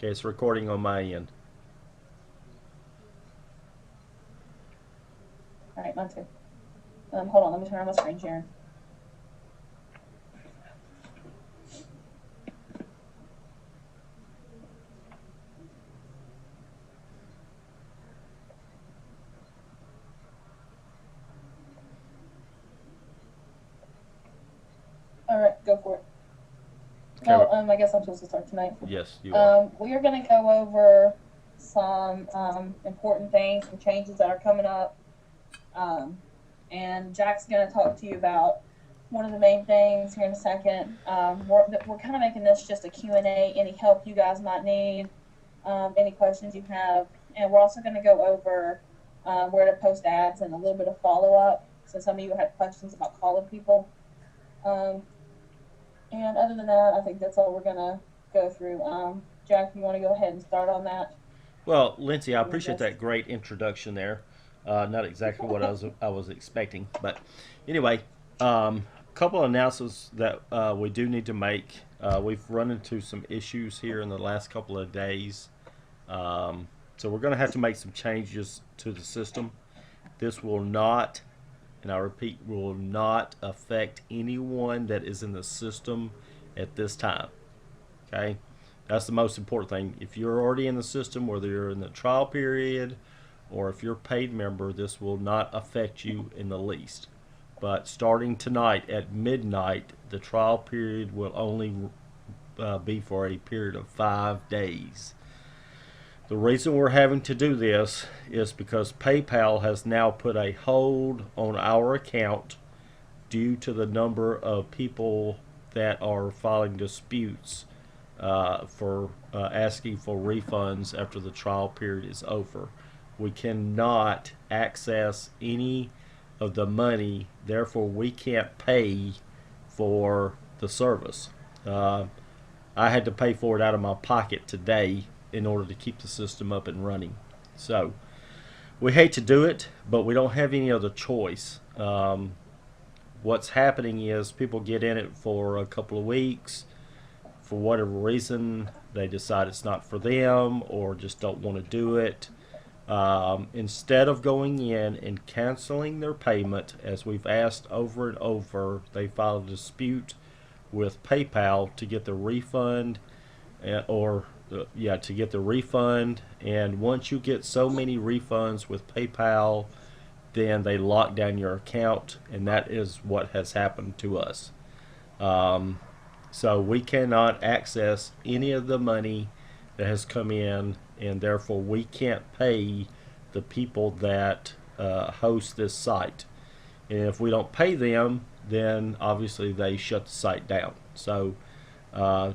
Okay, it's recording on my end. All right, mine too. Hold on, let me turn on my screen share. All right, go for it. Okay. Well, I guess I'm supposed to start tonight. Yes, you are. We are going to go over some important things, some changes that are coming up. Um, and Jack's going to talk to you about one of the main things here in a second. We're kind of making this just a Q&A, any help you guys might need, any questions you have. And we're also going to go over where to post ads and a little bit of follow-up. So some of you had questions about calling people. Um, and other than that, I think that's all we're going to go through. Jack, you want to go ahead and start on that? Well, Lindsay, I appreciate that great introduction there. Not exactly what I was expecting, but anyway, a couple of announcements that we do need to make. We've run into some issues here in the last couple of days, so we're going to have to make some changes to the system. This will not, and I repeat, will not affect anyone that is in the system at this time. Okay, that's the most important thing. If you're already in the system, whether you're in the trial period or if you're a paid member, this will not affect you in the least. But starting tonight at midnight, the trial period will only be for a period of 5 days. The reason we're having to do this is because PayPal has now put a hold on our account due to the number of people that are filing disputes for asking for refunds after the trial period is over. We cannot access any of the money, therefore, we can't pay for the service. I had to pay for it out of my pocket today in order to keep the system up and running. So, we hate to do it, but we don't have any other choice. What's happening is people get in it for a couple of weeks. For whatever reason, they decide it's not for them or just don't want to do it. Instead of going in and canceling their payment, as we've asked over and over, they file a dispute with PayPal to get the refund, to get the refund. And once you get so many refunds with PayPal, then they lock down your account, and that is what has happened to us. So we cannot access any of the money that has come in, and therefore we can't pay the people that host this site. And if we don't pay them, then obviously they shut the site down. So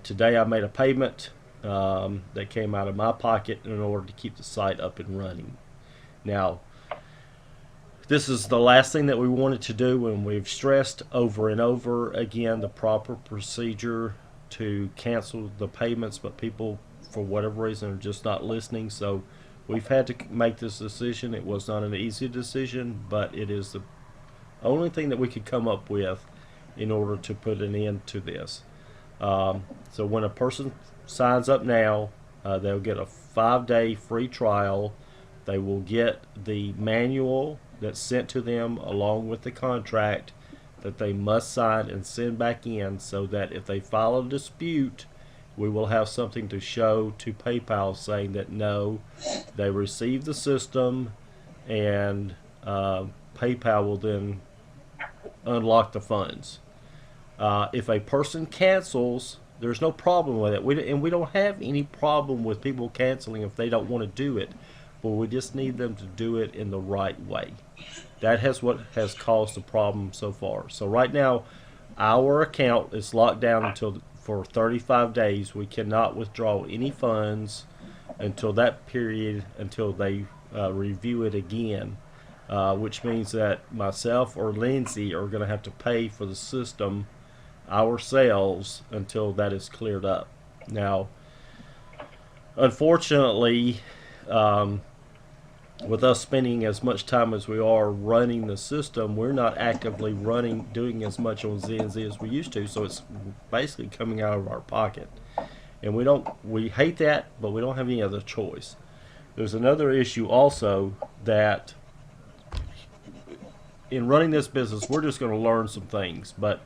today I made a payment that came out of my pocket in order to keep the site up and running. Now, this is the last thing that we wanted to do, and we've stressed over and over again the proper procedure to cancel the payments, but people, for whatever reason, are just not listening. So we've had to make this decision. It was not an easy decision, but it is the only thing that we could come up with in order to put an end to this. So when a person signs up now, they'll get a 5-day free trial. They will get the manual that's sent to them along with the contract that they must sign and send back in, so that if they file a dispute, we will have something to show to PayPal saying that no, they received the system, and PayPal will then unlock the funds. If a person cancels, there's no problem with it. We don't have any problem with people canceling if they don't want to do it, but we just need them to do it in the right way. That has what has caused the problem so far. So right now, our account is locked down until for 35 days. We cannot withdraw any funds until that period, until they review it again, which means that myself or Lindsay are going to have to pay for the system ourselves until that is cleared up. Now, unfortunately, with us spending as much time as we are running the system, we're not actively doing as much on ZNZ as we used to, so it's basically coming out of our pocket. and we hate that, but we don't have any other choice. There's another issue also, that in running this business, we're just going to learn some things. But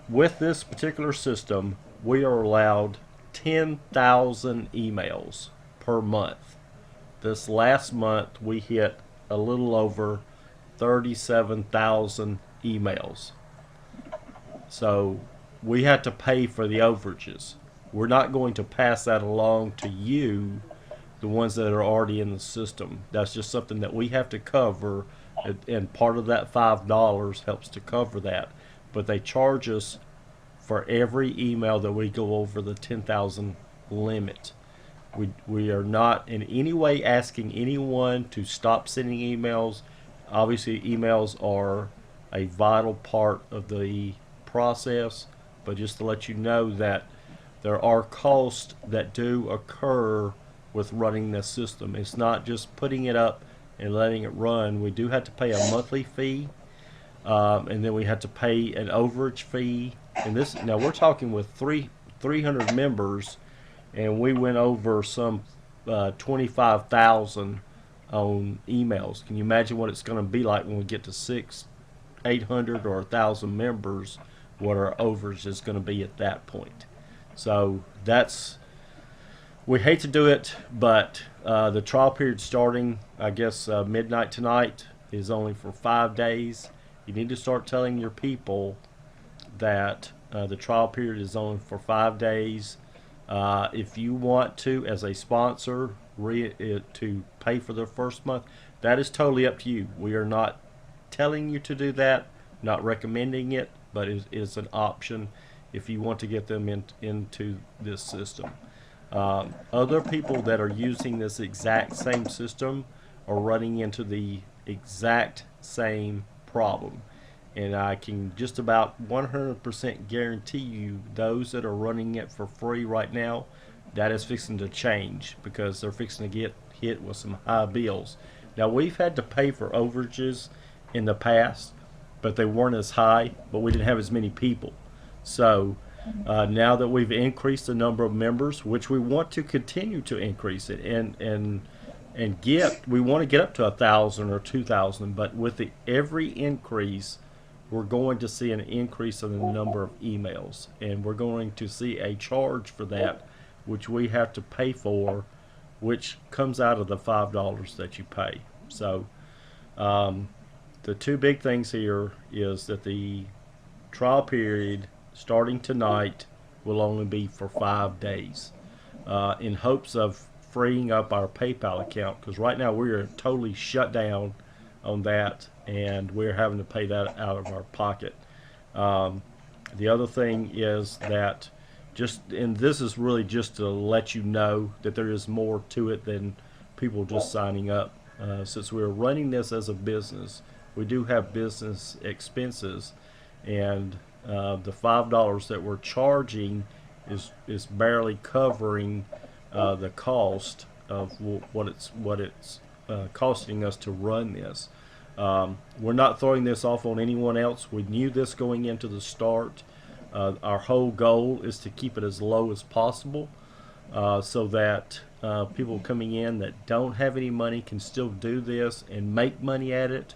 with this particular system, we are allowed 10,000 emails per month. This last month, we hit a little over 37,000 emails. So we had to pay for the overages. We're not going to pass that along to you, the ones that are already in the system. That's just something that we have to cover, and part of that $5 helps to cover that. But they charge us for every email that we go over the 10,000 limit. We are not in any way asking anyone to stop sending emails. Obviously, emails are a vital part of the process, but just to let you know that there are costs that do occur with running this system. It's not just putting it up and letting it run. We do have to pay a monthly fee, and then we have to pay an overage fee. And this, now we're talking with 300 members, and we went over some 25,000 on emails. Can you imagine what it's going to be like when we get to 600, 800, or 1,000 members? What our overage is going to be at that point. So that's, we hate to do it, but the trial period starting, I guess, midnight tonight is only for 5 days. You need to start telling your people that the trial period is only for 5 days. If you want to, as a sponsor, to pay for their first month, that is totally up to you. We are not telling you to do that, not recommending it, but it's an option if you want to get them into this system. Other people that are using this exact same system are running into the exact same problem. And I can just about 100% guarantee you those that are running it for free right now, that is fixing to change, because they're fixing to get hit with some high bills. Now, we've had to pay for overages in the past, but they weren't as high, but we didn't have as many people. So now that we've increased the number of members, which we want to continue to increase it, and we want to get up to 1,000 or 2,000, but with every increase, we're going to see an increase in the number of emails, and we're going to see a charge for that, which we have to pay for, which comes out of the $5 that you pay. So the two big things here is that the trial period starting tonight will only be for 5 days, in hopes of freeing up our PayPal account, because right now we are totally shut down on that, and we're having to pay that out of our pocket. The other thing is that and this is really just to let you know that there is more to it than people just signing up. Since we're running this as a business, we do have business expenses, and the $5 that we're charging is barely covering the cost of what it's costing us to run this. We're not throwing this off on anyone else. We knew this going into the start. Our whole goal is to keep it as low as possible, so that people coming in that don't have any money can still do this and make money at it.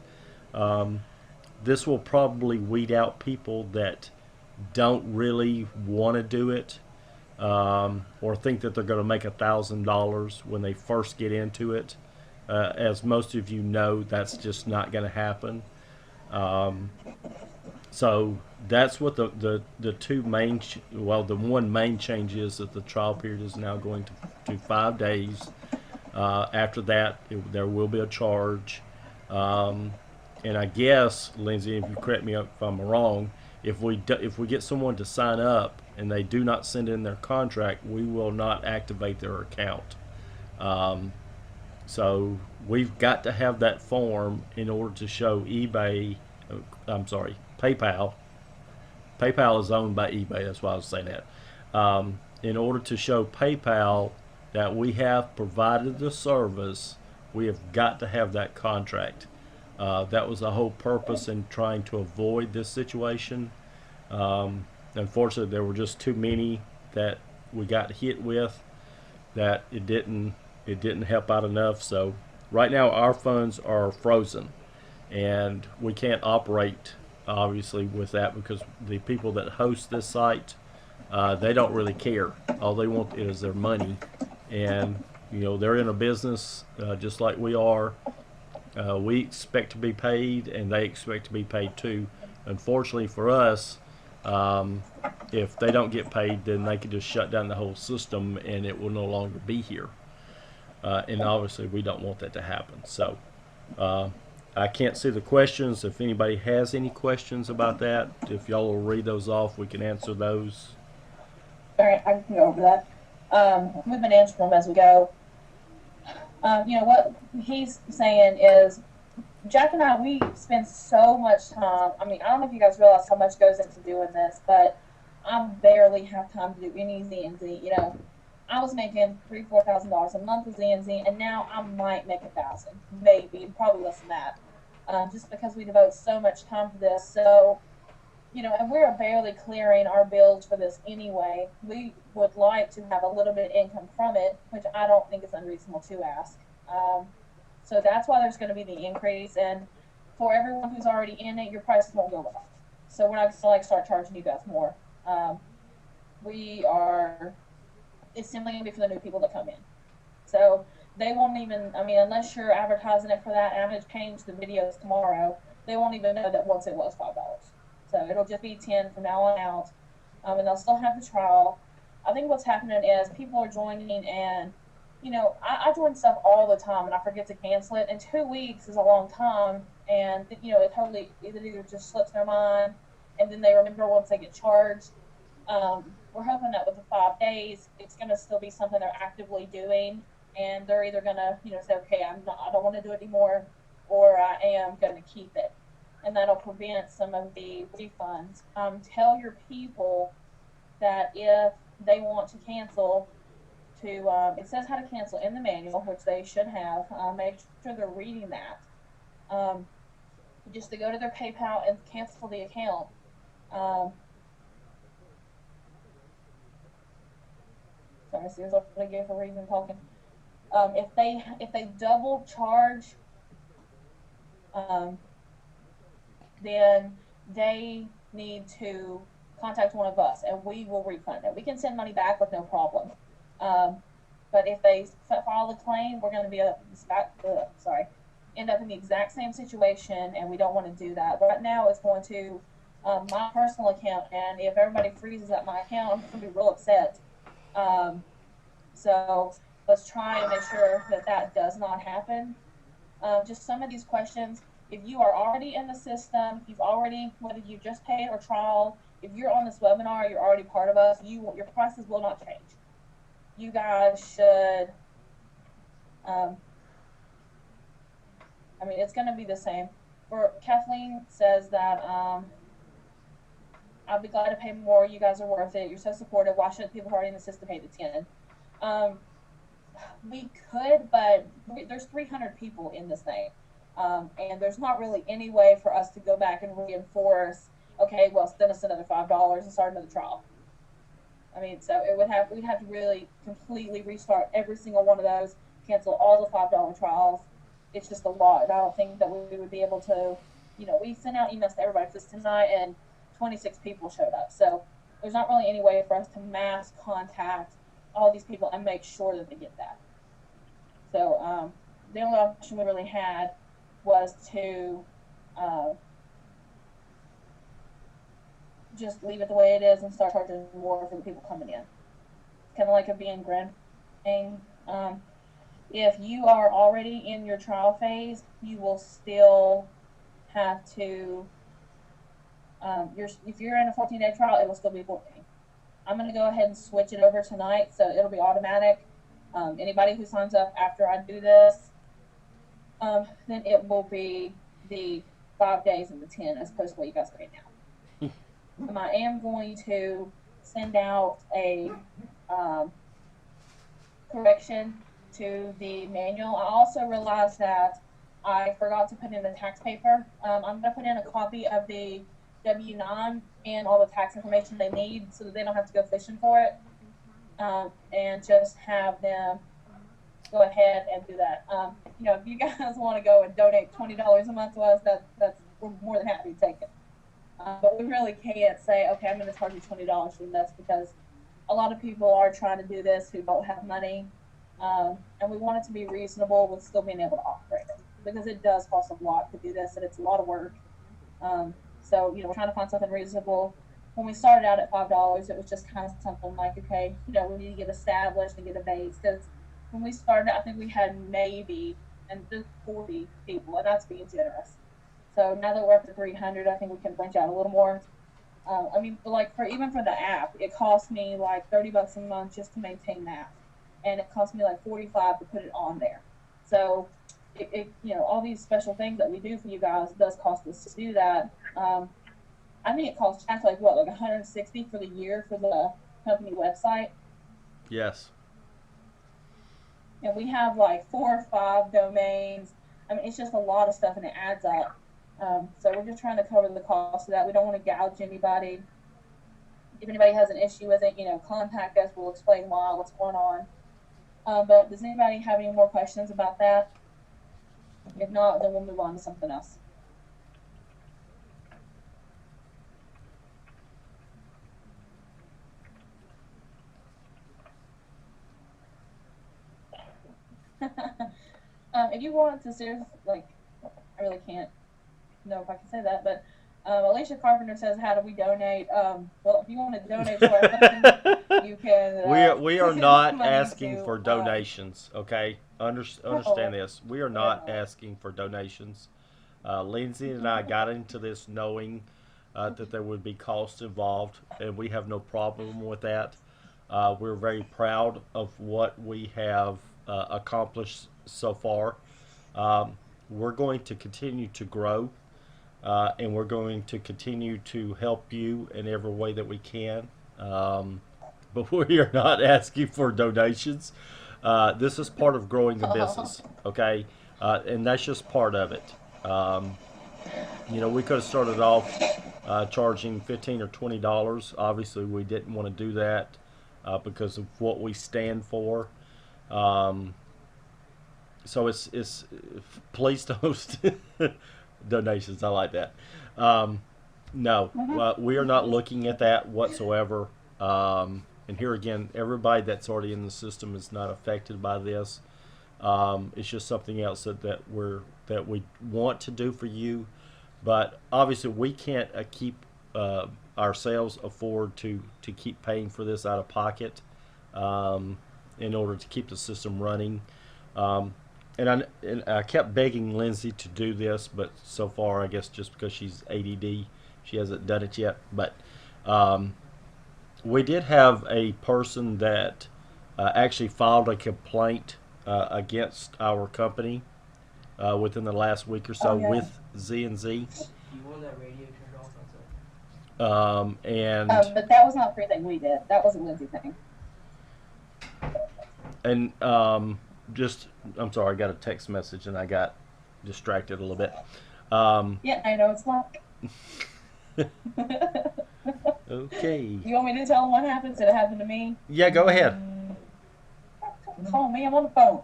This will probably weed out people that don't really want to do it, or think that they're going to make $1,000 when they first get into it. As most of you know, that's just not going to happen. So that's what the two main, the one main change is that the trial period is now going to 5 days. After that, there will be a charge. And I guess, Lindsay, if you correct me if I'm wrong, if we get someone to sign up and they do not send in their contract, we will not activate their account. So we've got to have that form in order to show PayPal. PayPal is owned by eBay, that's why I was saying that. In order to show PayPal that we have provided the service, we have got to have that contract. That was the whole purpose in trying to avoid this situation. Unfortunately, there were just too many that we got hit with, that it didn't help out enough. So right now our funds are frozen, and we can't operate obviously with that because the people that host this site, they don't really care. All they want is their money, and they're in a business just like we are. We expect to be paid, and they expect to be paid too. Unfortunately for us, um, if they don't get paid, then they can just shut down the whole system, and it will no longer be here. And obviously, we don't want that to happen. So uh, I can't see the questions. If anybody has any questions about that, if y'all will read those off, we can answer those. All right, I can go over that. We've been answering them as we go. What he's saying is, Jack and I, we spend so much time. I mean, I don't know if you guys realize how much goes into doing this, but I barely have time to do any Z and Z. I was making $3,000-4,000 a month with Z and Z, and now I might make 1,000, maybe, probably less than that, just because we devote so much time to this. So, and we're barely clearing our bills for this anyway. We would like to have a little bit of income from it, which I don't think is unreasonable to ask. So that's why there's going to be the increase. And for everyone who's already in it, your prices won't go up. So we're not going to start charging you guys more. It's simply going to be for the new people that come in. So they won't even, unless you're advertising it for that, and I'm going to change the videos tomorrow, they won't even know that once it was $5. So it'll just be 10 from now on out. And they'll still have the trial. I think what's happening is people are joining, and I join stuff all the time, and I forget to cancel it. And 2 weeks is a long time, and it totally either just slips their mind, and then they remember once they get charged. We're hoping that with the 5 days, it's going to still be something they're actively doing, and they're either going to say, okay, I don't want to do it anymore, or I am going to keep it, and that'll prevent some of the refunds. Tell your people that if they want to cancel, it says how to cancel in the manual, which they should have. Make sure they're reading that. Just to go to their PayPal and cancel the account. Sorry, see, what I gave for reason talking. If they double charge, then they need to contact one of us, and we will refund it. We can send money back with no problem. But if they file a claim, we're going to be end up in the exact same situation, and we don't want to do that. Right now, it's going to my personal account, and if everybody freezes at my account, I'm going to be real upset. So let's try and make sure that does not happen. Just some of these questions. If you are already in the system, whether you just paid or trial, if you're on this webinar, you're already part of us, your prices will not change. You guys should, it's going to be the same. For Kathleen says that, I'll be glad to pay more. You guys are worth it. You're so supportive. Why shouldn't people who are already in the system pay the 10? We could, but there's 300 people in this thing. And there's not really any way for us to go back and reinforce, okay, well, send us another $5 and start another trial. So we'd have to really completely restart every single one of those, cancel all the $5 trials. It's just a lot. I don't think that we would be able to, we sent out emails to everybody just tonight, and 26 people showed up. So there's not really any way for us to mass contact all these people and make sure that they get that. So the only option we really had was to just leave it the way it is and start charging more for the people coming in. Kind of like a being grand thing. If you are already in your trial phase, you will still have to, if you're in a 14-day trial, it will still be 14. I'm going to go ahead and switch it over tonight, so it'll be automatic. Anybody who signs up after I do this, then it will be the 5 days and the 10 as opposed to what you guys are right now. I am going to send out a correction to the manual. I also realized that I forgot to put in the tax paper. I'm going to put in a copy of the W-9 and all the tax information they need so that they don't have to go fishing for it. and just have them go ahead and do that. If you guys want to go and donate $20 a month to us, that's we're more than happy to take it. But we really can't say, okay, I'm going to charge you $20 for this, because a lot of people are trying to do this who don't have money, and we want it to be reasonable with still being able to operate it, because it does cost a lot to do this, and it's a lot of work. So we're trying to find something reasonable. When we started out at $5, it was just kind of something like, okay, we need to get established and get a base, because when we started, I think we had maybe and just 40 people, and that's being generous. So now that we're up to 300, I think we can branch out a little more. Like even for the app, it cost me like $30 a month just to maintain that, and it cost me like 45 to put it on there. So all these special things that we do for you guys does cost us to do that. I think it costs Jack like 160 for the year for the company website. Yes. And we have like 4 or 5 domains. It's just a lot of stuff, and it adds up. So we're just trying to cover the cost of that. We don't want to gouge anybody. If anybody has an issue with it, contact us. We'll explain what's going on. But does anybody have any more questions about that? If not, then we'll move on to something else. If you want to seriously, I really can't know if I can say that, but Alicia Carpenter says, "How do we donate?" Well, if you want to donate to our company, you can. We are not money asking to, for donations. Okay, understand this. We are not asking for donations. Lindsay and I got into this knowing that there would be costs involved, and we have no problem with that. We're very proud of what we have accomplished so far. We're going to continue to grow, and we're going to continue to help you in every way that we can. But we are not asking for donations. This is part of growing the business, okay? And that's just part of it. We could have started off charging $15 or $20. Obviously, we didn't want to do that because of what we stand for. So it's please don't donations. I like that. No, we are not looking at that whatsoever. And here again, everybody that's already in the system is not affected by this. It's just something else that we want to do for you, but obviously we can't keep ourselves afford to keep paying for this out of pocket in order to keep the system running. And I kept begging Lindsay to do this, but so far, I guess just because she's ADD, she hasn't done it yet. But we did have a person that actually filed a complaint against our company within the last week or so with Z&Z. You want that radio turned off? And but that was not a free thing we did. That was a Lindsay thing. And I'm sorry, I got a text message and I got distracted a little bit. Yeah, I know it's like. Okay. You want me to tell them what happened? Did it happen to me? Yeah, go ahead. Don't call me. I'm on the phone.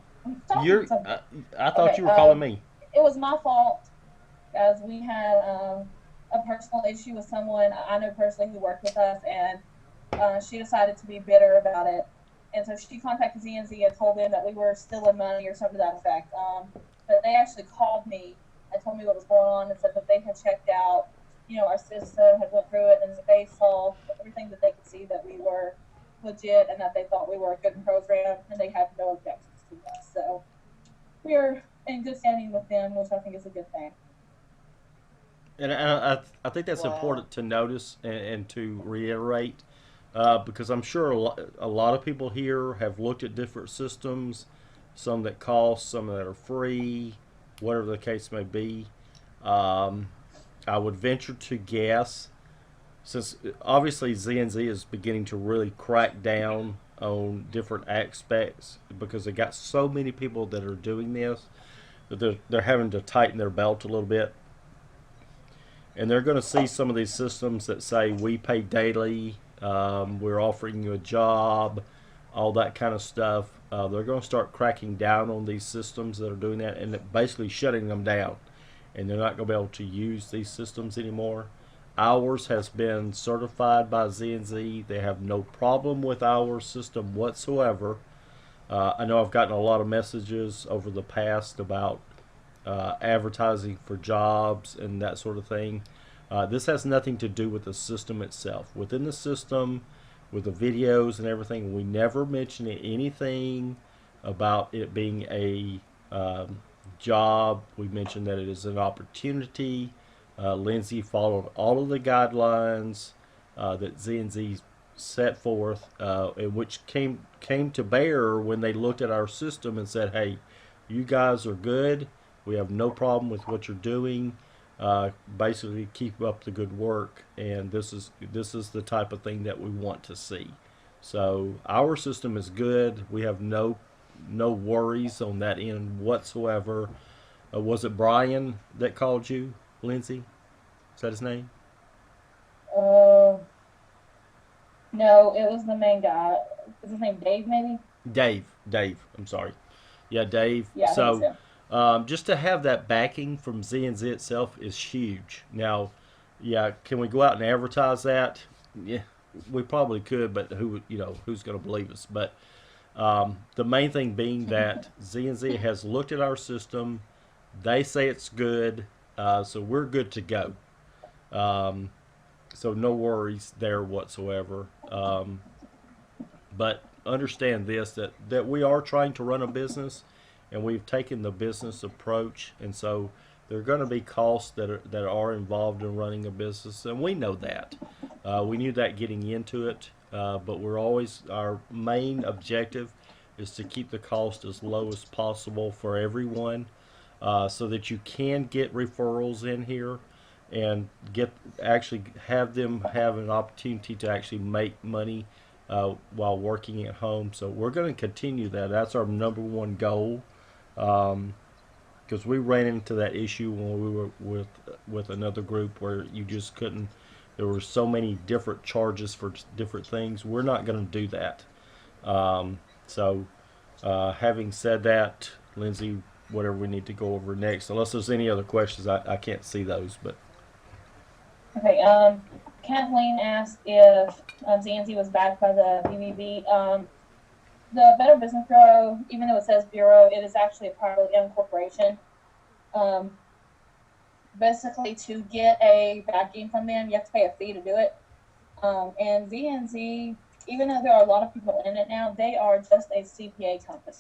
I thought you were calling me. It was my fault, as we had a personal issue with someone I know personally who worked with us, and she decided to be bitter about it. And so she contacted Z&Z and told them that we were stealing money or something to that effect. But they actually called me and told me what was going on and said that they had checked out, our system, had went through it, and they saw everything that they could see that we were legit and that they thought we were a good program, and they had no objections to us. So we're in good standing with them, which I think is a good thing. And I think that's important to notice and to reiterate. Because I'm sure a lot of people here have looked at different systems, some that cost, some that are free, whatever the case may be. I would venture to guess, since obviously Z&Z is beginning to really crack down on different aspects, because they got so many people that are doing this that they're having to tighten their belt a little bit. And they're going to see some of these systems that say we pay daily, we're offering you a job, all that kind of stuff. They're going to start cracking down on these systems that are doing that and basically shutting them down. And they're not going to be able to use these systems anymore. Ours has been certified by Z&Z. They have no problem with our system whatsoever. I know I've gotten a lot of messages over the past about advertising for jobs and that sort of thing. This has nothing to do with the system itself. Within the system, with the videos and everything, we never mention anything about it being a job. We mentioned that it is an opportunity. Lindsay followed all of the guidelines that Z&Z set forth, which came to bear when they looked at our system and said, "Hey, you guys are good. We have no problem with what you're doing. Basically, keep up the good work, and this is the type of thing that we want to see." So our system is good. We have no worries on that end whatsoever. Was it Brian that called you, Lindsay? Is that his name? No, it was the main guy. Is his name Dave, maybe? Dave. I'm sorry. Yeah, Dave. Yeah, I think So so. just to have that backing from Z&Z itself is huge. Now, yeah, can we go out and advertise that? Yeah, we probably could, but who's going to believe us? But the main thing being that Z&Z has looked at our system. They say it's good, so we're good to go. Um, so no worries there whatsoever. But understand this, that we are trying to run a business, and we've taken the business approach, and so there are going to be costs that are involved in running a business, and we know that. We knew that getting into it, but our main objective is to keep the cost as low as possible for everyone, so that you can get referrals in here and actually have them have an opportunity to actually make money while working at home. So we're going to continue that. That's our number one goal, because we ran into that issue when we were with another group where you just couldn't. There were so many different charges for different things. We're not going to do that. So having said that, Lindsay, whatever we need to go over next, unless there's any other questions, I can't see those, but. Okay, Kathleen asked if Z&Z was backed by the BBB. The Better Business Bureau, even though it says Bureau, it is actually a privately owned corporation. Basically, to get a backing from them, you have to pay a fee to do it. And Z&Z, even though there are a lot of people in it now, they are just a CPA company.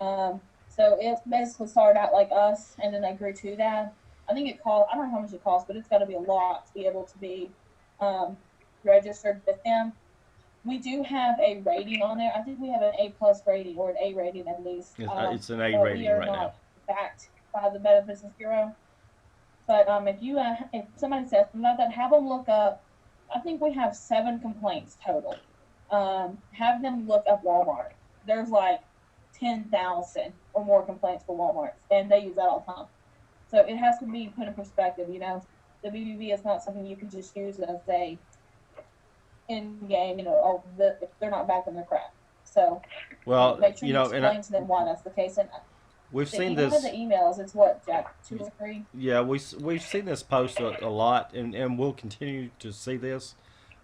So it basically started out like us, and then they grew to that. I think it cost, I don't know how much it costs, but it's got to be a lot to be able to be registered with them. We do have a rating on there. I think we have an A+ rating, or an A rating at least. It's an A but rating we are right now. not backed by the Better Business Bureau. But if somebody says about that, have them look up. I think we have 7 complaints total. Have them look up Walmart. There's like 10,000 or more complaints for Walmart, and they use that all the time. So it has to be put in perspective. The BBB is not something you can just use as a in game. If they're not back in their crap. So Well, make sure you and explain to them why that's the case. And we've seen one of this. the emails, it's what, Jack, 2 or 3. Yeah, we've seen this post a lot, and we'll continue to see this.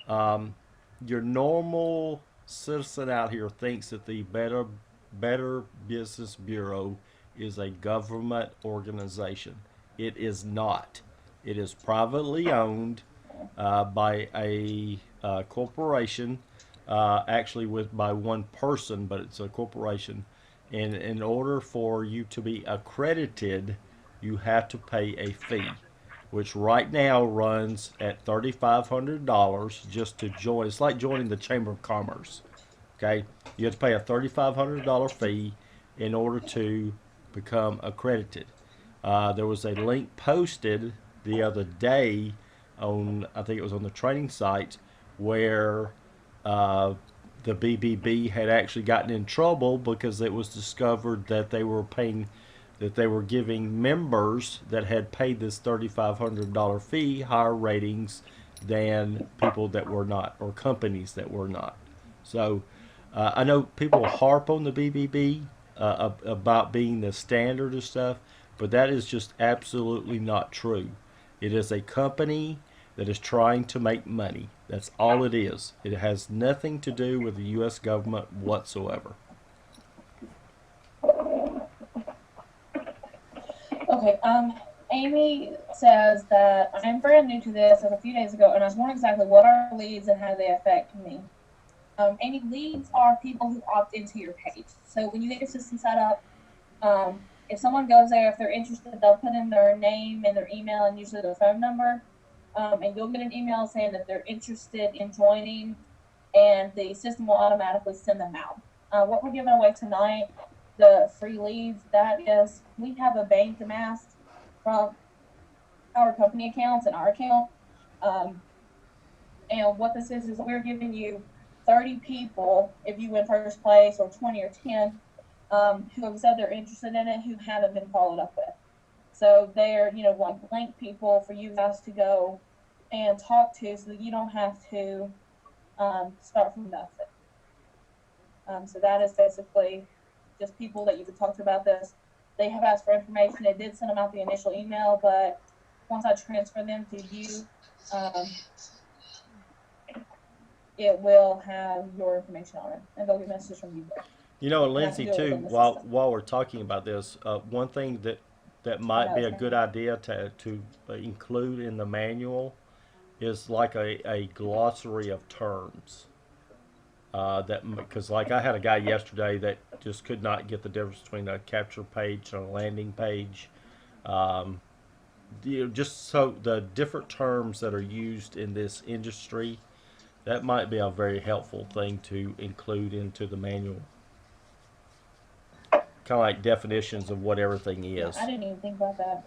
Your normal citizen out here thinks that the Better Business Bureau is a government organization. It is not. It is privately owned by a corporation, actually by one person, but it's a corporation. And in order for you to be accredited, you have to pay a fee, which right now runs at $3,500 just to join. It's like joining the Chamber of Commerce. Okay, you have to pay a $3,500 fee in order to become accredited. There was a link posted the other day on, I think it was on the training site, where the BBB had actually gotten in trouble because it was discovered that they were giving members that had paid this $3,500 fee higher ratings than people that were not, or companies that were not. So I know people harp on the BBB about being the standard of stuff, but that is just absolutely not true. It is a company that is trying to make money. That's all it is. It has nothing to do with the U.S. government whatsoever. Okay, Amy says that I'm brand new to this as a few days ago, and I was wondering exactly what are leads and how do they affect me. Amy, leads are people who opt into your page. So when you get your system set up, if someone goes there, if they're interested, they'll put in their name and their email and usually their phone number, and you'll get an email saying that they're interested in joining, and the system will automatically send them out. What we're giving away tonight, the free leads, that is, we have a bank amassed from our company accounts and our account. And what this is we're giving you 30 people, if you win first place, or 20 or 10, who have said they're interested in it, who haven't been followed up with. So they're, like blank people for you guys to go and talk to so that you don't have to start from nothing. So that is basically just people that you could talk to about this. They have asked for information. It did send them out the initial email, but once I transfer them to you, it will have your information on it, and they'll get messages from you there. You know, Lindsay, too, while we're talking about this, one thing that might be a good idea to include in the manual is like a glossary of terms. Because like I had a guy yesterday that just could not get the difference between a capture page and a landing page. Just so the different terms that are used in this industry, that might be a very helpful thing to include into the manual. Kind of like definitions of what everything is. I didn't even think about that.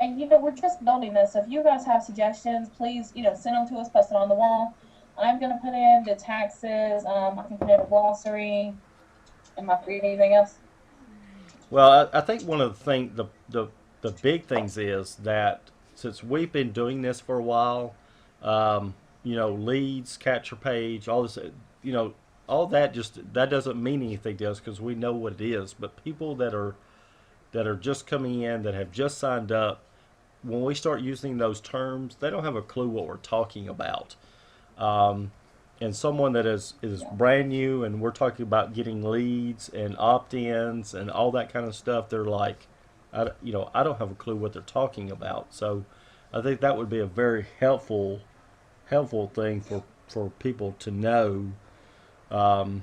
And we're just building this. So if you guys have suggestions, please, send them to us, post it on the wall. I'm gonna put in the taxes. I can put in a glossary. Am I forgetting anything else? Well, I think one of the big things is that since we've been doing this for a while, leads, capture page, all this, all that that doesn't mean anything to us because we know what it is. But people that are just coming in, that have just signed up, when we start using those terms, they don't have a clue what we're talking about. And someone that is brand new, and we're talking about getting leads and opt-ins and all that kind of stuff, they're like, I don't have a clue what they're talking about. So I think that would be a very helpful thing for people to know, and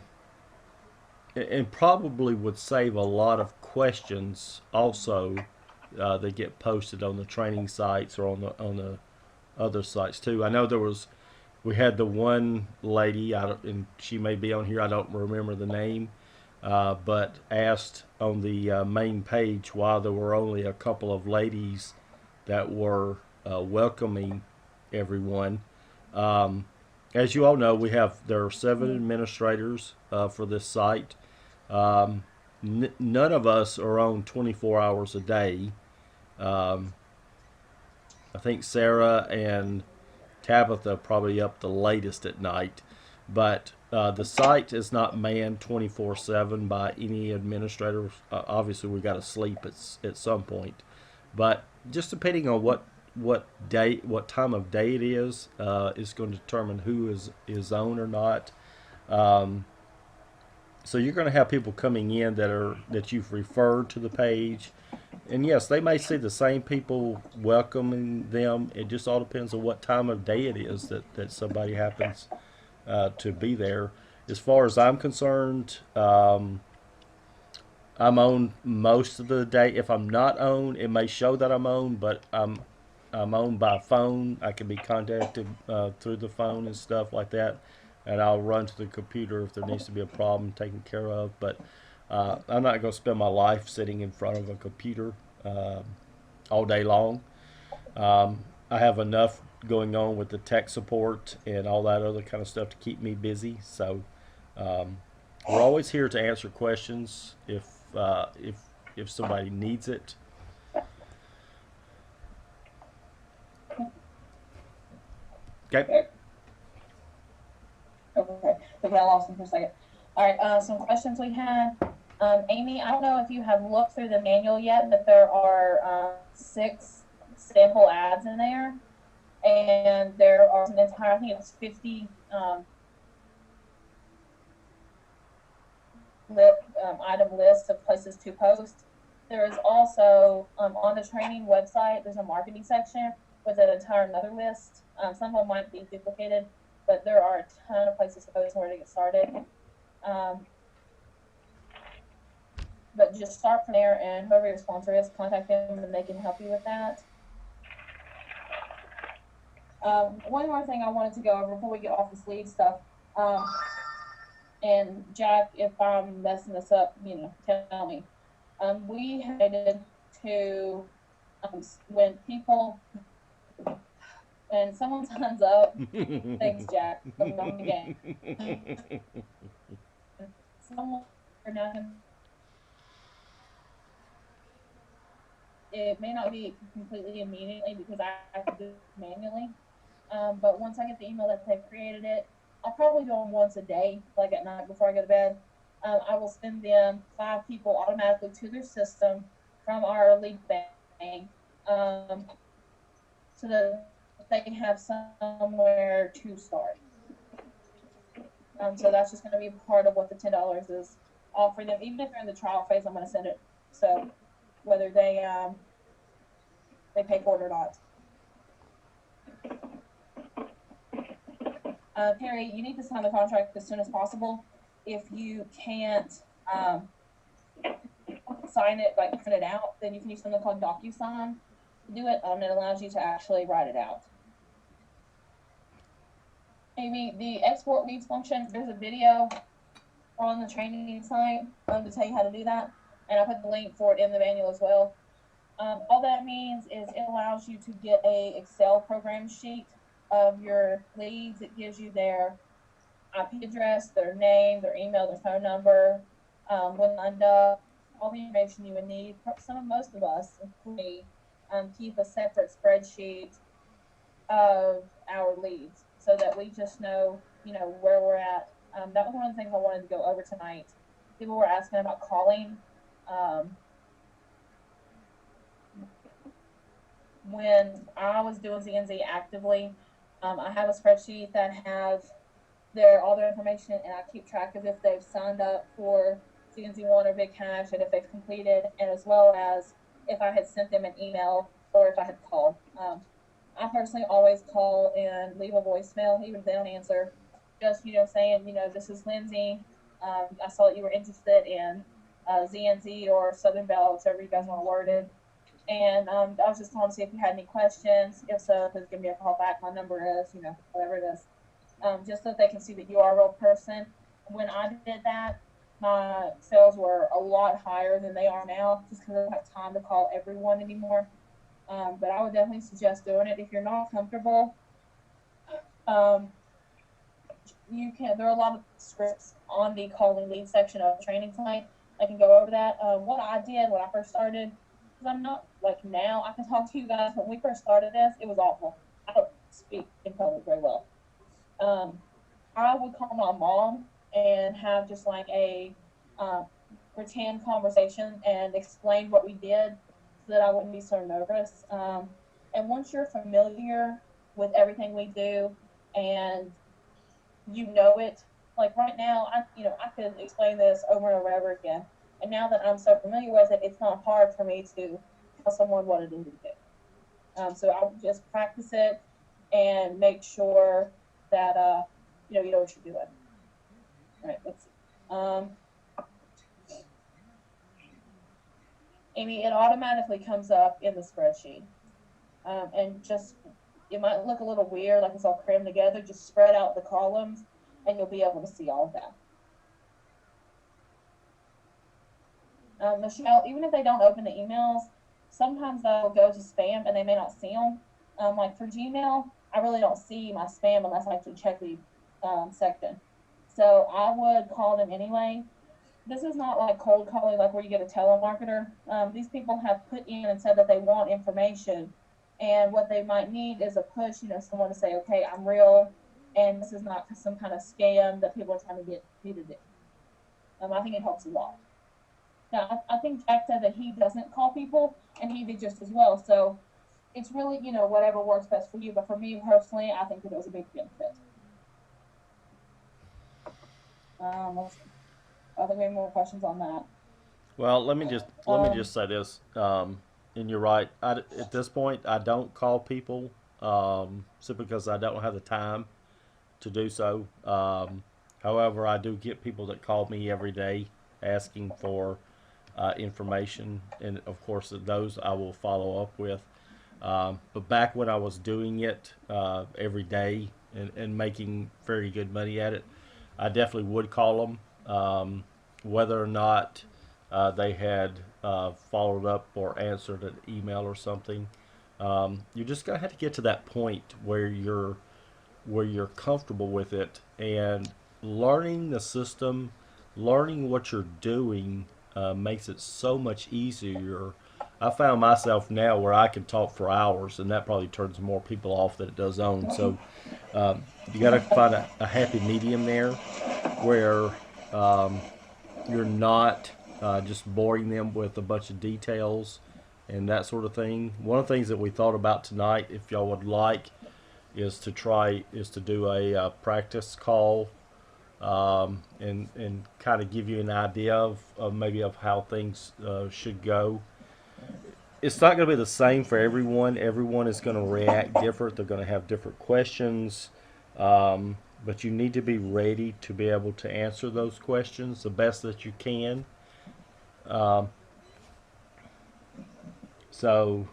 probably would save a lot of questions also that get posted on the training sites or on the other sites too. I know we had the one lady, and she may be on here, I don't remember the name, but asked on the main page why there were only a couple of ladies that were welcoming everyone. As you all know, there are 7 administrators for this site. None of us are on 24 hours a day. I think Sarah and Tabitha probably up the latest at night, but the site is not manned 24/7 by any administrator. Obviously, we got to sleep at some point, but just depending on what time of day it is going to determine who is on or not. So you're going to have people coming in that you've referred to the page. And yes, they may see the same people welcoming them. It just all depends on what time of day it is that somebody happens to be there. As far as I'm concerned, I'm on most of the day. If I'm not on, it may show that I'm on, but I'm on by phone. I can be contacted through the phone and stuff like that, and I'll run to the computer if there needs to be a problem taken care of. But I'm not going to spend my life sitting in front of a computer all day long. I have enough going on with the tech support and all that other kind of stuff to keep me busy. So we're always here to answer questions if somebody needs it. Okay. Okay, I lost him for a second. All right, some questions we had. Amy, I don't know if you have looked through the manual yet, but there are 6 sample ads in there, and there are an entire, I think it's 50 item lists of places to post. There is also on the training website, there's a marketing section with an entire another list. Some of them might be duplicated, but there are a ton of places to post where to get started. But just start from there, and whoever your sponsor is, contact them and they can help you with that. One more thing I wanted to go over before we get off this lead stuff. And Jack, if I'm messing this up, tell me. We headed to when someone signs up. Thanks, Jack. I'm on the game. Someone it may not be completely immediately because I have to do it manually. But once I get the email that they've created it, I'll probably do them once a day, like at night before I go to bed. I will send them 5 people automatically to their system from our lead bank, so that they can have somewhere to start. So that's just going to be part of what the $10 is offering them. Even if they're in the trial phase, I'm going to send it. So whether they pay for it or not. Perry, you need to sign the contract as soon as possible. If you can't sign it, like print it out, then you can use something called DocuSign to do it. It allows you to actually write it out. Amy, the export leads function, there's a video on the training site to tell you how to do that. And I put the link for it in the manual as well. All that means is it allows you to get a Excel program sheet of your leads. It gives you their IP address, their name, their email, their phone number, when lined up, all the information you would need. Most of us, including keep a separate spreadsheet of our leads so that we just know, where we're at. That was one of the things I wanted to go over tonight. People were asking about calling. When I was doing ZNZ actively, I have a spreadsheet that has all their information, and I keep track of if they've signed up for ZNZ1 or Big Cash, and if they've completed, and as well as if I had sent them an email or if I had called. I personally always call and leave a voicemail, even if they don't answer. Just, saying, this is Lindsay. I saw that you were interested in ZNZ or Southern Belle, whichever you guys want to word it. And I was just calling to see if you had any questions. If so, please give me a call back. My number is, whatever it is. Just so that they can see that you are a real person. When I did that, my sales were a lot higher than they are now, just because I don't have time to call everyone anymore. But I would definitely suggest doing it. If you're not comfortable, you can. There are a lot of scripts on the calling lead section of the training site. I can go over that. What I did when I first started, because I'm not like now, I can talk to you guys. When we first started this, it was awful. I don't speak in public very well. I would call my mom and have just like a pretend conversation and explain what we did so that I wouldn't be so nervous. And once you're familiar with everything we do and you know it, like right now, I could explain this over and over again. And now that I'm so familiar with it, it's not hard for me to tell someone what it is to do. So I would just practice it and make sure that you know what you're doing. All right, let's see. Amy, it automatically comes up in the spreadsheet. And just, it might look a little weird, like it's all crammed together. Just spread out the columns and you'll be able to see all of that. Michelle, even if they don't open the emails, sometimes they'll go to spam and they may not see them. Like for Gmail, I really don't see my spam unless I actually check the section. So I would call them anyway. This is not like cold calling, like where you get a telemarketer. These people have put in and said that they want information, and what they might need is a push, someone to say, okay, I'm real, and this is not some kind of scam that people are trying to get me to do. I think it helps a lot. Now, I think Jack said that he doesn't call people, and he did just as well. So it's really, whatever works best for you. But for me personally, I think that it was a big benefit. Let's see. Are there any more questions on that? Well, let me just say this, and you're right. At this point, I don't call people simply because I don't have the time to do so. However, I do get people that call me every day asking for information, and of course, those I will follow up with. But back when I was doing it every day and making very good money at it, I definitely would call them, whether or not they had followed up or answered an email or something. You're just gonna have to get to that point where you're comfortable with it and learning the system, learning what you're doing makes it so much easier. I found myself now where I can talk for hours, and that probably turns more people off than it does on. So you got to find a happy medium there where you're not just boring them with a bunch of details and that sort of thing. One of the things that we thought about tonight, if y'all would like, is to do a practice call and kind of give you an idea of maybe of how things should go. It's not going to be the same for everyone. Everyone is going to react different. They're going to have different questions. But you need to be ready to be able to answer those questions the best that you can. Um, so,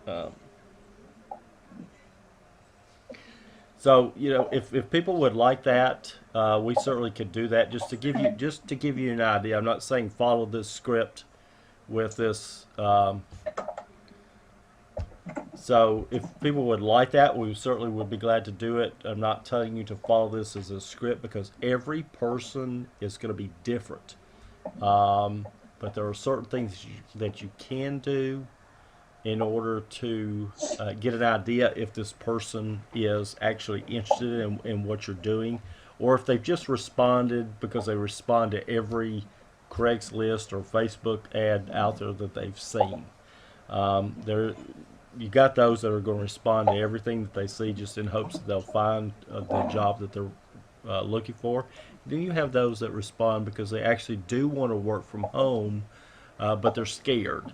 um, if people would like that, we certainly could do that. Just to give you an idea. I'm not saying follow this script with this. So if people would like that, we certainly would be glad to do it. I'm not telling you to follow this as a script because every person is going to be different. But there are certain things that you can do in order to get an idea if this person is actually interested in what you're doing, or if they've just responded because they respond to every Craigslist or Facebook ad out there that they've seen. There, you got those that are going to respond to everything that they see just in hopes that they'll find the job that they're looking for. Then you have those that respond because they actually do want to work from home, but they're scared.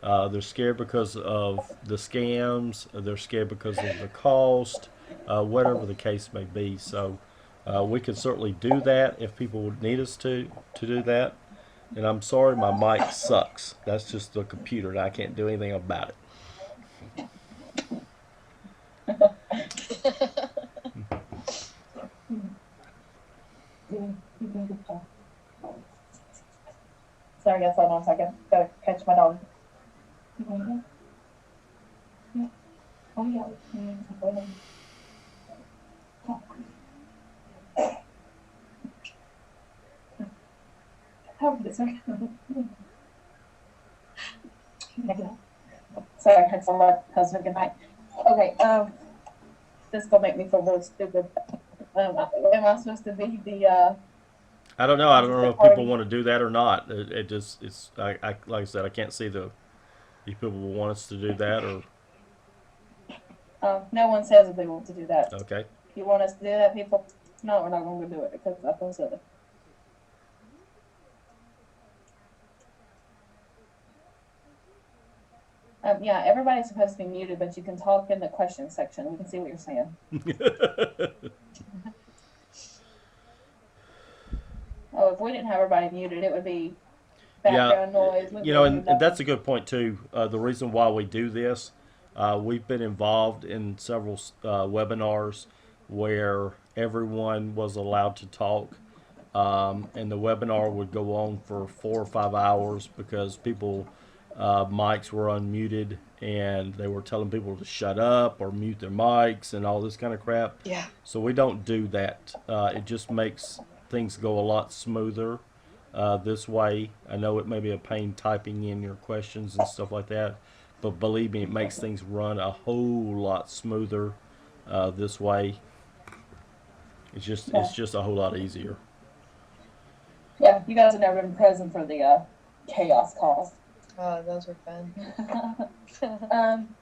They're scared because of the scams. They're scared because of the cost, whatever the case may be. So we could certainly do that if people would need us to do that. And I'm sorry, my mic sucks. That's just the computer, and I can't do anything about it. Sorry, guys, hold on a second. Gotta catch my dog. Oh, yeah. How this one? Sorry, I had someone husband good night. Okay, this is gonna make me feel really stupid. Am I supposed to be the I don't know. I don't know if people want to do that or not. Like I said, I can't see if people will want us to do that or. No one says if they want to do that. Okay. If you want us to do that, people, no, we're not going to do it because I feel silly. Yeah, everybody's supposed to be muted, but you can talk in the question section. We can see what you're saying. Oh, if we didn't have everybody muted, it would be background noise. And that's a good point too. The reason why we do this, we've been involved in several webinars where everyone was allowed to talk, and the webinar would go on for 4 or 5 hours because people mics were unmuted and they were telling people to shut up or mute their mics and all this kind of crap. Yeah. So we don't do that. It just makes things go a lot smoother this way. I know it may be a pain typing in your questions and stuff like that, but believe me, it makes things run a whole lot smoother this way. It's just a whole lot easier. Yeah, you guys have never been present for the chaos calls. Oh, those were fun. um,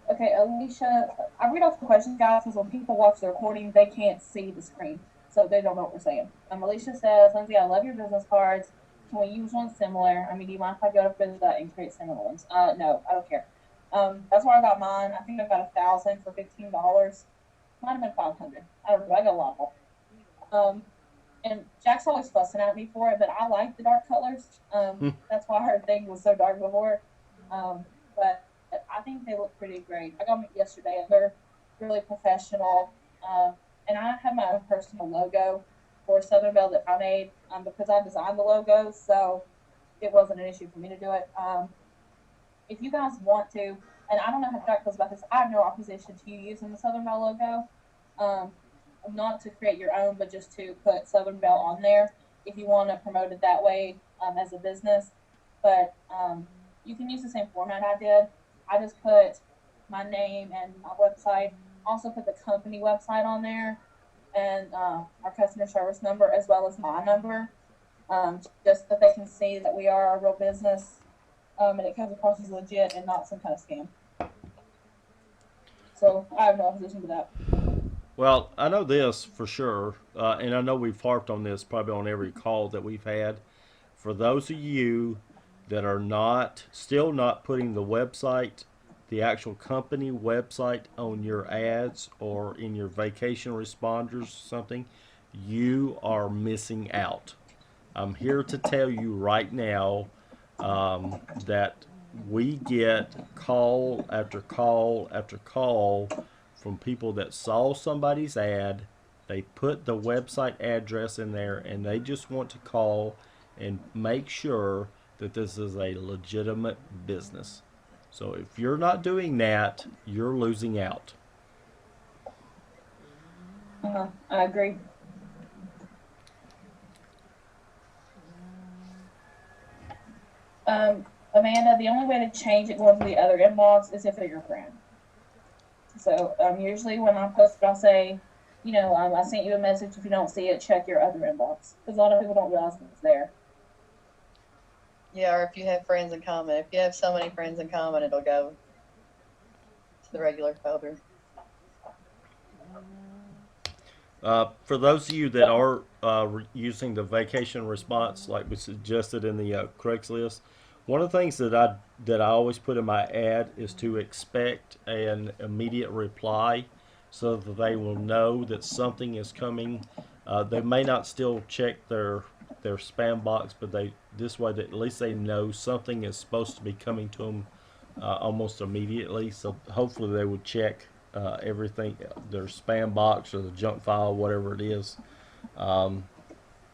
okay, Alicia, I read off the questions, guys, because when people watch the recording, they can't see the screen, so they don't know what we're saying. Alicia says, Lindsay, I love your business cards. Can we use one similar? I mean, do you mind if I go to Fizza and create similar ones? No, I don't care. That's where I got mine. I think I got 1,000 for $15. Might have been 500. I don't know. I got a lot more. And Jack's always fussing at me for it, but I like the dark colors. That's why her thing was so dark before. But I think they look pretty great. I got them yesterday, and they're really professional. And I have my own personal logo for Southern Belle that I made because I designed the logo, so it wasn't an issue for me to do it. If you guys want to, and I don't know how Jack feels about this, I have no opposition to you using the Southern Belle logo. Not to create your own, but just to put Southern Belle on there if you want to promote it that way as a business. But you can use the same format I did. I just put my name and my website. Also put the company website on there and our customer service number as well as my number, just so they can see that we are a real business and it comes across as legit and not some kind of scam. So I have no opposition to that. Well, I know this for sure, and I know we've harped on this probably on every call that we've had. For those of you that are still not putting the website, the actual company website on your ads or in your vacation responders or something, you are missing out. I'm here to tell you right now that we get call after call after call from people that saw somebody's ad, they put the website address in there, and they just want to call and make sure that this is a legitimate business. So if you're not doing that, you're losing out. I agree. Amanda, the only way to change it going to the other inbox is if they're your friend. So usually when I post it, I'll say, I sent you a message. If you don't see it, check your other inbox. Because a lot of people don't realize it's there. Yeah, or if you have friends in common. If you have so many friends in common, it'll go to the regular folder. For those of you that are using the vacation response, like we suggested in the Craigslist, one of the things that I always put in my ad is to expect an immediate reply, so that they will know that something is coming. They may not still check their spam box, but this way that at least they know something is supposed to be coming to them almost immediately. So hopefully they would check everything, their spam box or the junk file, whatever it is.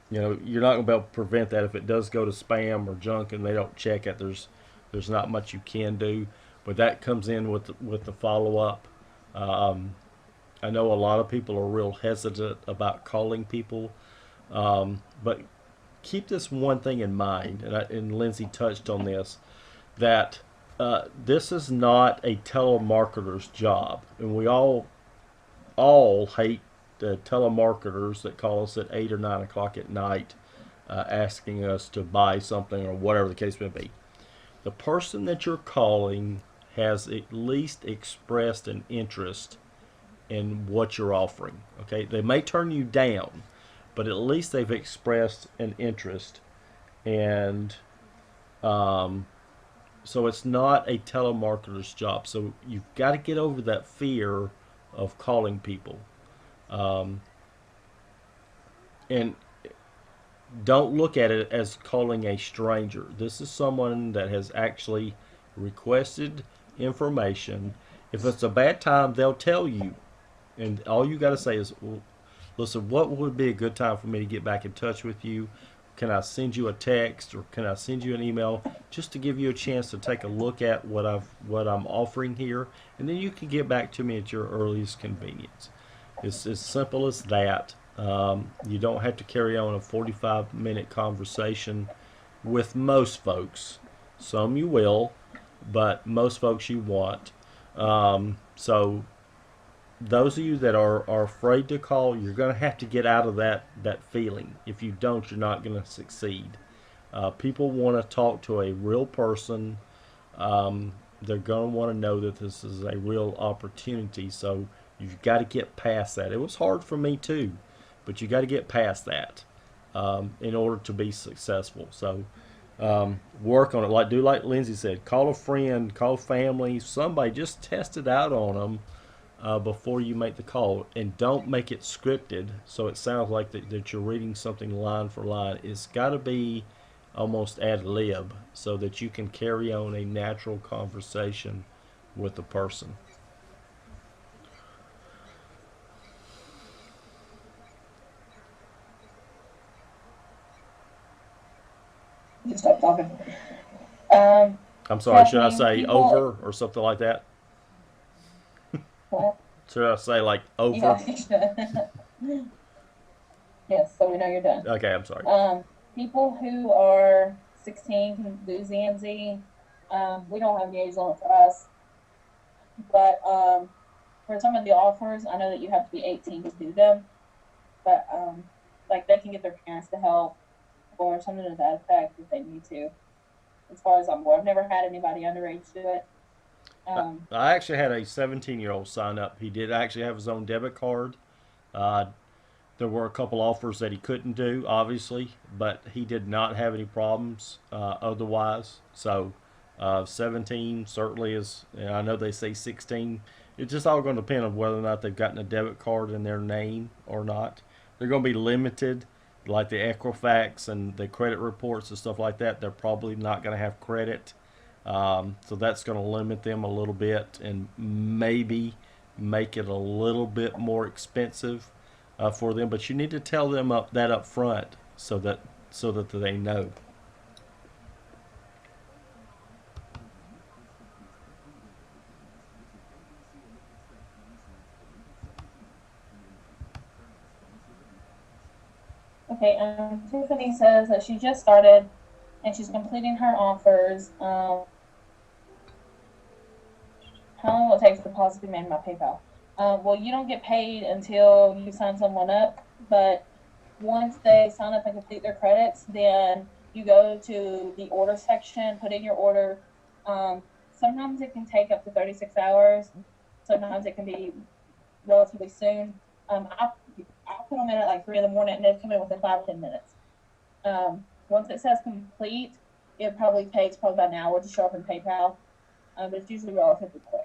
You're not going to be able to prevent that if it does go to spam or junk and they don't check it. There's not much you can do, but that comes in with the follow up. I know a lot of people are real hesitant about calling people, but keep this one thing in mind, and Lindsay touched on this, that this is not a telemarketer's job, and we all hate the telemarketers that call us at 8 or 9 o'clock at night asking us to buy something or whatever the case may be. The person that you're calling has at least expressed an interest in what you're offering. Okay, they may turn you down, but at least they've expressed an interest, and so it's not a telemarketer's job. So you've got to get over that fear of calling people. And don't look at it as calling a stranger. This is someone that has actually requested information. If it's a bad time, they'll tell you. And all you got to say is, well, listen, what would be a good time for me to get back in touch with you? Can I send you a text or can I send you an email just to give you a chance to take a look at what I'm offering here, and then you can get back to me at your earliest convenience. It's as simple as that. You don't have to carry on a 45-minute conversation with most folks. Some you will, but most folks you want. So those of you that are afraid to call, you're going to have to get out of that feeling. If you don't, you're not going to succeed. People want to talk to a real person. They're going to want to know that this is a real opportunity. So you've got to get past that. It was hard for me too, but you got to get past that in order to be successful. So work on it. Like Lindsay said, call a friend, call family, somebody. Just test it out on them before you make the call, and don't make it scripted so it sounds like that you're reading something line for line. It's got to be almost ad lib so that you can carry on a natural conversation with the person. Just stop talking. Um, I'm sorry, should I Stephanie, say people. over or something like that? What? Should I say like over? Yeah, you should. Yes, so we know you're done. Okay, I'm sorry. People who are 16 can do ZNZ. We don't have the age limit for us, but for some of the offers, I know that you have to be 18 to do them. But like they can get their parents to help or something to that effect if they need to. As far as I'm aware, I've never had anybody underage do it. I actually had a 17-year-old sign up. He did actually have his own debit card. Uh, there were a couple offers that he couldn't do, obviously, but he did not have any problems otherwise. So 17 certainly is. And I know they say 16. It's just all going to depend on whether or not they've gotten a debit card in their name or not. They're going to be limited, like the Equifax and the credit reports and stuff like that. They're probably not going to have credit. So that's going to limit them a little bit and maybe make it a little bit more expensive for them. But you need to tell them up front so that they know. Okay, Tiffany says that she just started and she's completing her offers. How long will it take for the deposit to be made in my PayPal? Well, you don't get paid until you sign someone up, but once they sign up and complete their credits, then you go to the order section, put in your order. Sometimes it can take up to 36 hours. Sometimes it can be relatively soon. I put them in at like 3 in the morning and they come in within 5 or 10 minutes. Once it says complete, it probably takes about an hour to show up in PayPal, but it's usually relatively quick.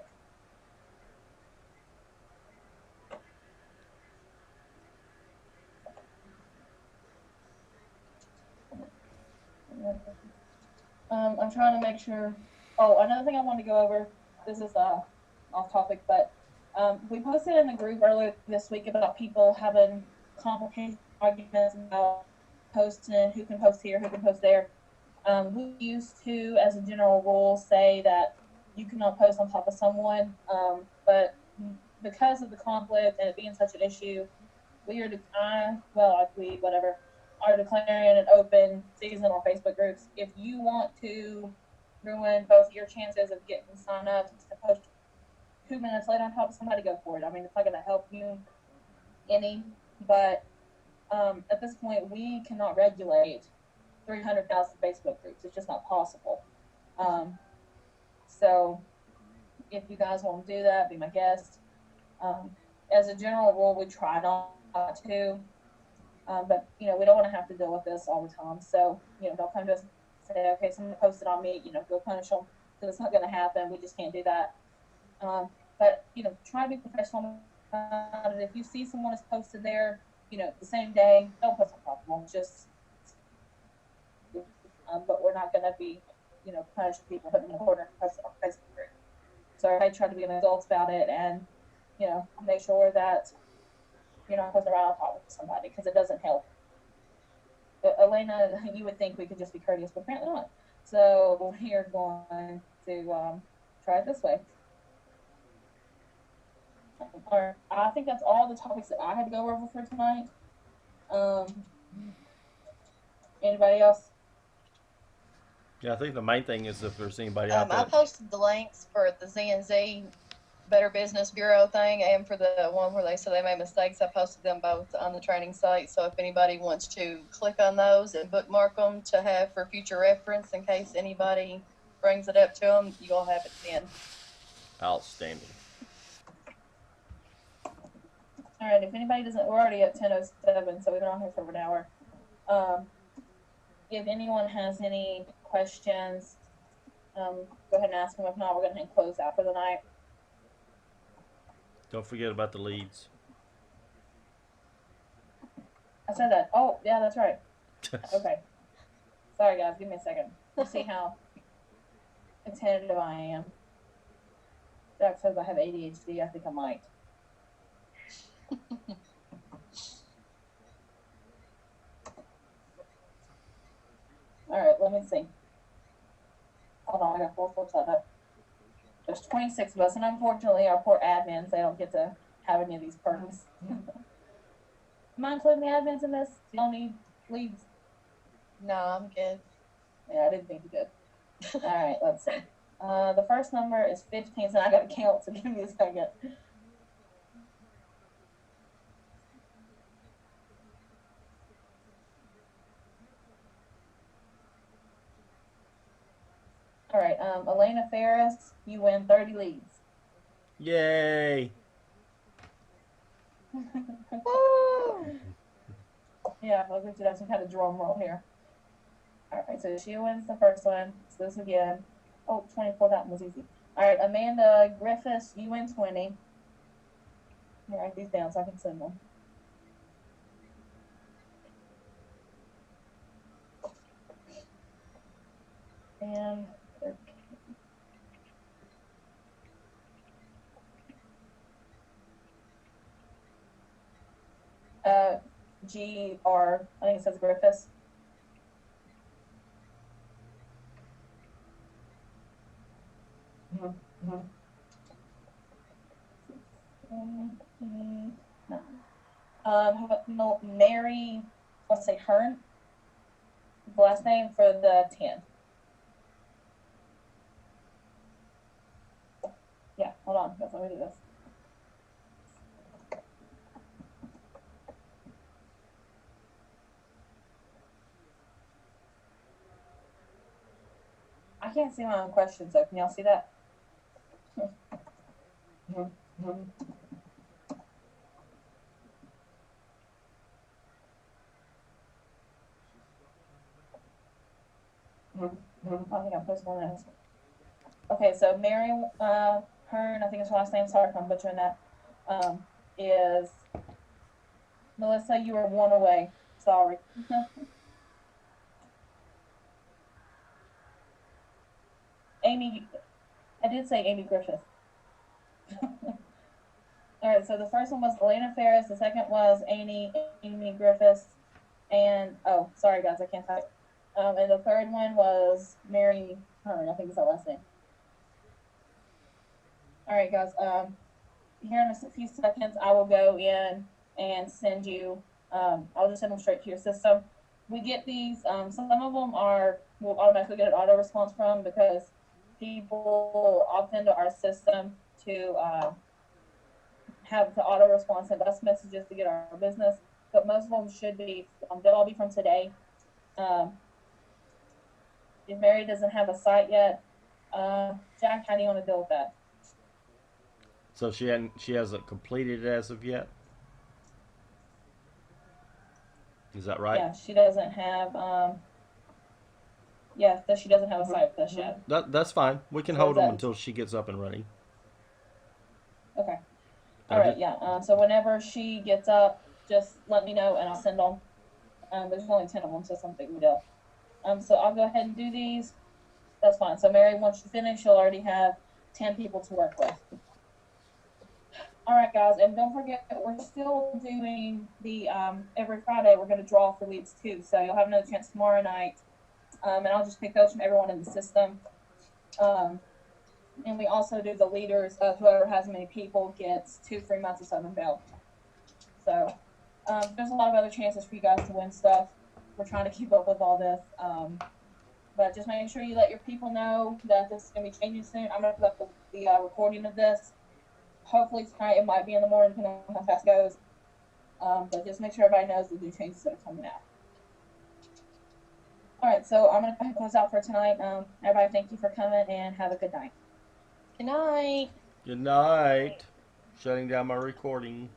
I'm trying to make sure. Oh, another thing I wanted to go over. This is off topic, but we posted in the group earlier this week about people having complicated arguments about posting, who can post here, who can post there. We used to, as a general rule, say that you cannot post on top of someone, but because of the conflict and it being such an issue, we are are declaring an open season on Facebook groups. If you want to ruin both your chances of getting signed up to post 2 minutes late on top of somebody, go for it. I mean, it's not going to help you any, but at this point, we cannot regulate 300,000 Facebook groups. It's just not possible. So if you guys want to do that, be my guest. As a general rule, we try not to. But we don't want to have to deal with this all the time. So don't come to us and say, okay, someone posted on me, go punish them, because it's not going to happen. We just can't do that. But try to be professional about it. If you see someone is posted there, the same day, don't post on top of them. Just, but we're not going to be, punishing people, putting them in a corner and post it on Facebook group. So I try to be an adult about it and, make sure that you're not posting around on top of somebody, because it doesn't help. Elena, you would think we could just be courteous, but apparently not. So we're going to try it this way. I think that's all the topics that I had to go over for tonight. Anybody else? Yeah, I think the main thing is if there's anybody out there. I posted the links for the ZNZ Better Business Bureau thing and for the one where they said they made mistakes. I posted them both on the training site. So if anybody wants to click on those and bookmark them to have for future reference in case anybody brings it up to them, you'll have it then. Outstanding. All right, if anybody doesn't, we're already at 10:07, so we've been on here for over an hour. If anyone has any questions, go ahead and ask them. If not, we're going to close out for the night. Don't forget about the leads. I said that. Oh, yeah, that's right. Okay. Sorry, guys. Give me a second. Let's see how attentive I am. Jack says I have ADHD. I think I might. All right, let me see. Hold on, I got 4 full set up. There's 26 of us, and unfortunately, our poor admins, they don't get to have any of these perks. Am I including the admins in this? You don't need leads? No, I'm good. Yeah, I didn't think you did. All right, let's see. The first number is 15, so I got to count, so give me a second. All right, Elena Ferris, you win 30 leads. Yay! Woo! Yeah, we'll get to that some kind of drum roll here. All right, so she wins the first one. So this again. Oh, 24, that one was easy. All right, Amanda Griffiths, you win 20. I'll write these down so I can send them. And GR, I think it says Griffiths. How about Mary, let's say Hearn, the last name for the 10. Yeah, hold on, let me do this. I can't see my own questions though. Can y'all see that? I think I posted one of those. Okay, so Mary Hearn, I think it's her last name, sorry if I'm butchering that, is Melissa, you were 1 away. Sorry. Amy, I did say Amy Griffith. All right, so the first one was Elena Ferris. The second was Amy Griffiths. And, oh, sorry guys, I can't type. And the third one was Mary Hearn, I think is her last name. All right, guys, here in a few seconds, I will go in and send you, I'll just send them straight to your system. We get these, some of them we'll automatically get an auto response from because people opt into our system to have the auto response and us messages to get our business, but most of them should be, they'll all be from today. If Mary doesn't have a site yet, Jack, how do you want to deal with that? So she hasn't completed it as of yet? Is that right? Yeah, she doesn't have, she doesn't have a site with us yet. That's fine. We can hold them until she gets up and running. Okay. All right, yeah. So whenever she gets up, just let me know and I'll send them. There's only 10 of them, so it's not a big deal. So I'll go ahead and do these. That's fine. So Mary, once you finish, you'll already have 10 people to work with. All right, guys, and don't forget that we're still doing the every Friday we're going to draw for leads too. So you'll have another chance tomorrow night, and I'll just pick those from everyone in the system. And we also do the leaders of whoever has many people gets 2 free months of Southern Belle. So there's a lot of other chances for you guys to win stuff. We're trying to keep up with all this, but just make sure you let your people know that this is going to be changing soon. I'm going to put up the recording of this. hopefully tonight. It might be in the morning, depending on how fast it goes. But just make sure everybody knows the new changes that are coming out. All right, so I'm gonna go ahead and close out for tonight. Everybody, thank you for coming and have a good night. Good night. Good night. Shutting down my recording.